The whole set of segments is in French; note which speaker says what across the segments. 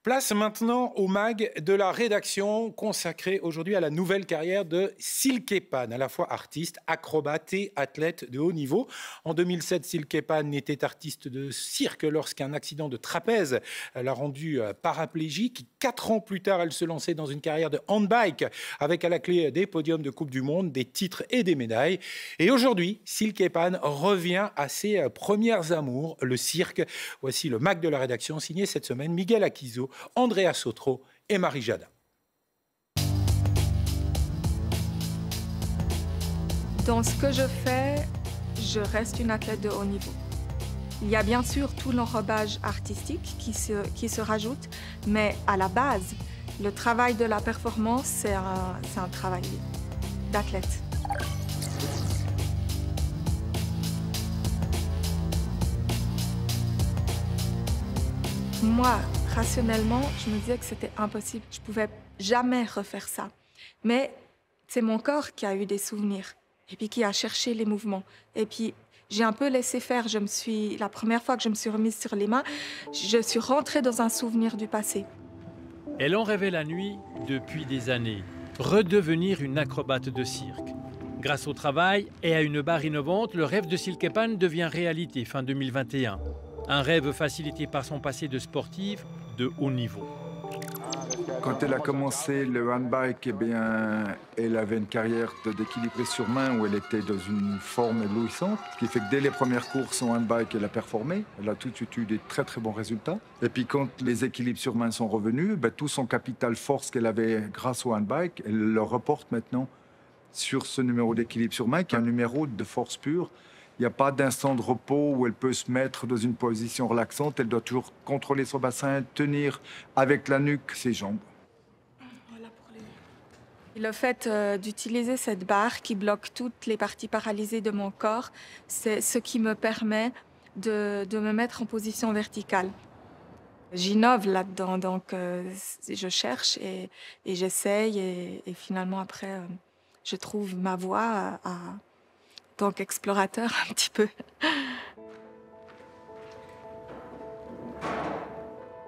Speaker 1: Place maintenant au mag de la rédaction consacrée aujourd'hui à la nouvelle carrière de Silke Pan, à la fois artiste, acrobate et athlète de haut niveau. En 2007, Silke Pan était artiste de cirque lorsqu'un accident de trapèze l'a rendue paraplégique. 4 ans plus tard, elle se lançait dans une carrière de handbike avec à la clé des podiums de Coupe du Monde, des titres et des médailles. Et aujourd'hui, Silke Pan revient à ses premières amours, le cirque. Voici le mag de la rédaction signé cette semaine Miguel Akizo, Andrea Sotro et Marie Jadin.
Speaker 2: Dans ce que je fais, je reste une athlète de haut niveau. Il y a bien sûr tout l'enrobage artistique qui se rajoute, mais à la base, le travail de la performance, c'est un travail d'athlète. Moi, rationnellement, je me disais que c'était impossible. Je ne pouvais jamais refaire ça. Mais c'est mon corps qui a eu des souvenirs et puis qui a cherché les mouvements. Et puis, j'ai un peu laissé faire. La première fois que je me suis remise sur les mains, je suis rentrée dans un souvenir du passé.
Speaker 3: Elle en rêvait la nuit depuis des années. Redevenir une acrobate de cirque. Grâce au travail et à une barre innovante, le rêve de Silke Pan devient réalité fin 2021. Un rêve facilité par son passé de sportive de haut niveau.
Speaker 4: Quand elle a commencé le handbike, eh bien, elle avait une carrière d'équilibrée sur main où elle était dans une forme éblouissante. Ce qui fait que dès les premières courses en handbike, elle a performé. Elle a tout de suite eu des très très bons résultats. Et puis quand les équilibres sur main sont revenus, ben, tout son capital force qu'elle avait grâce au handbike, elle le reporte maintenant sur ce numéro d'équilibre sur main, qui est un numéro de force pure. Il n'y a pas d'instant de repos où elle peut se mettre dans une position relaxante. Elle doit toujours contrôler son bassin, tenir avec la nuque ses jambes.
Speaker 2: Voilà pour les... Le fait d'utiliser cette barre qui bloque toutes les parties paralysées de mon corps, c'est ce qui me permet de me mettre en position verticale. J'innove là-dedans, donc je cherche et j'essaye et finalement après, je trouve ma voie en tant qu'explorateur un petit peu.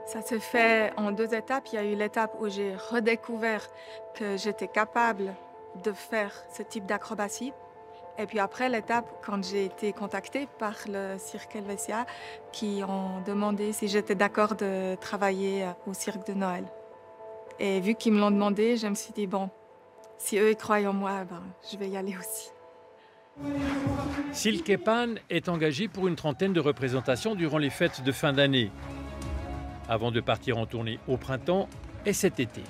Speaker 2: Ça se fait en 2 étapes. Il y a eu l'étape où j'ai redécouvert que j'étais capable de faire ce type d'acrobatie. Et puis après, l'étape quand j'ai été contactée par le Cirque Helvetia qui ont demandé si j'étais d'accord de travailler au Cirque de Noël. Et vu qu'ils me l'ont demandé, je me suis dit, bon, si eux ils croient en moi, ben, je vais y aller aussi.
Speaker 3: Silke Pan est engagée pour une trentaine de représentations durant les fêtes de fin d'année, avant de partir en tournée au printemps et cet été.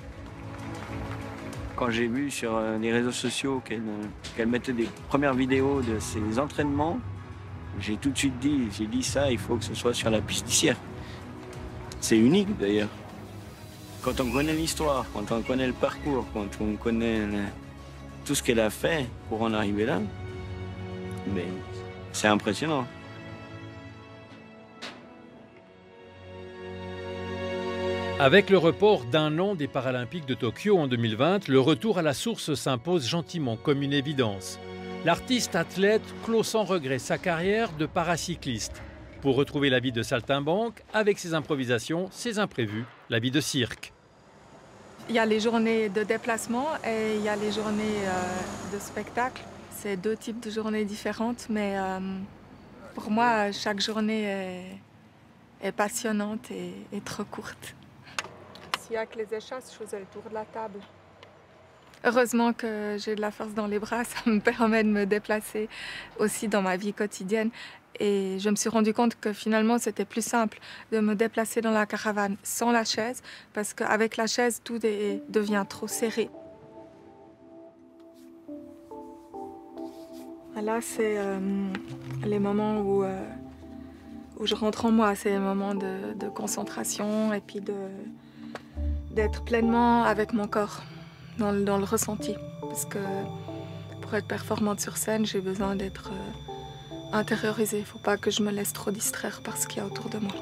Speaker 5: Quand j'ai vu sur les réseaux sociaux qu'elle mettait des premières vidéos de ses entraînements, j'ai tout de suite dit ça, il faut que ce soit sur la piste du cirque. C'est unique d'ailleurs. Quand on connaît l'histoire, quand on connaît le parcours, quand on connaît tout ce qu'elle a fait pour en arriver là, mais c'est impressionnant.
Speaker 3: Avec le report d'1 an des Paralympiques de Tokyo en 2020, le retour à la source s'impose gentiment comme une évidence. L'artiste athlète clôt sans regret sa carrière de paracycliste pour retrouver la vie de saltimbanque avec ses improvisations, ses imprévus, la vie de cirque.
Speaker 2: Il y a les journées de déplacement et il y a les journées de spectacle. C'est 2 types de journées différentes, mais pour moi, chaque journée est passionnante et trop courte. S'il y a que les échasses, je faisais le tour de la table. Heureusement que j'ai de la force dans les bras, ça me permet de me déplacer aussi dans ma vie quotidienne. Et je me suis rendu compte que finalement, c'était plus simple de me déplacer dans la caravane sans la chaise, parce qu'avec la chaise, tout devient trop serré. Là, c'est les moments où je rentre en moi, c'est les moments de concentration et puis d'être pleinement avec mon corps, dans le ressenti. Parce que pour être performante sur scène, j'ai besoin d'être intériorisée. Il ne faut pas que je me laisse trop distraire par ce qu'il y a autour de moi.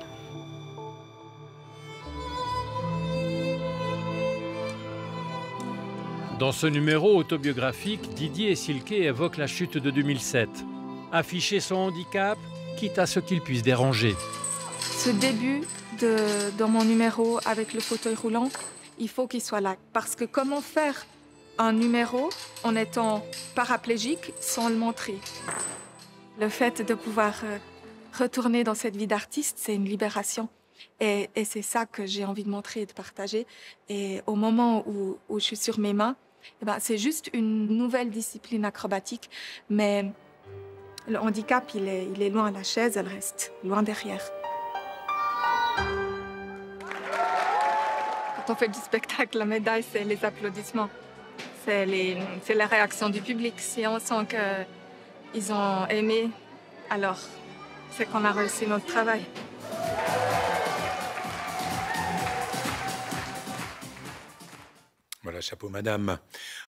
Speaker 3: Dans ce numéro autobiographique, Didier et Silke évoquent la chute de 2007. Afficher son handicap, quitte à ce qu'il puisse déranger.
Speaker 2: Ce début dans mon numéro avec le fauteuil roulant, il faut qu'il soit là. Parce que comment faire un numéro en étant paraplégique sans le montrer? Le fait de pouvoir retourner dans cette vie d'artiste, c'est une libération. Et c'est ça que j'ai envie de montrer et de partager. Et au moment où je suis sur mes mains, eh ben, c'est juste une nouvelle discipline acrobatique. Mais le handicap, il est loin. La chaise, elle reste loin derrière. Quand on fait du spectacle, la médaille, c'est les applaudissements. C'est la réaction du public. Si on sent qu'ils ont aimé, alors c'est qu'on a réussi notre travail.
Speaker 1: Voilà, chapeau madame.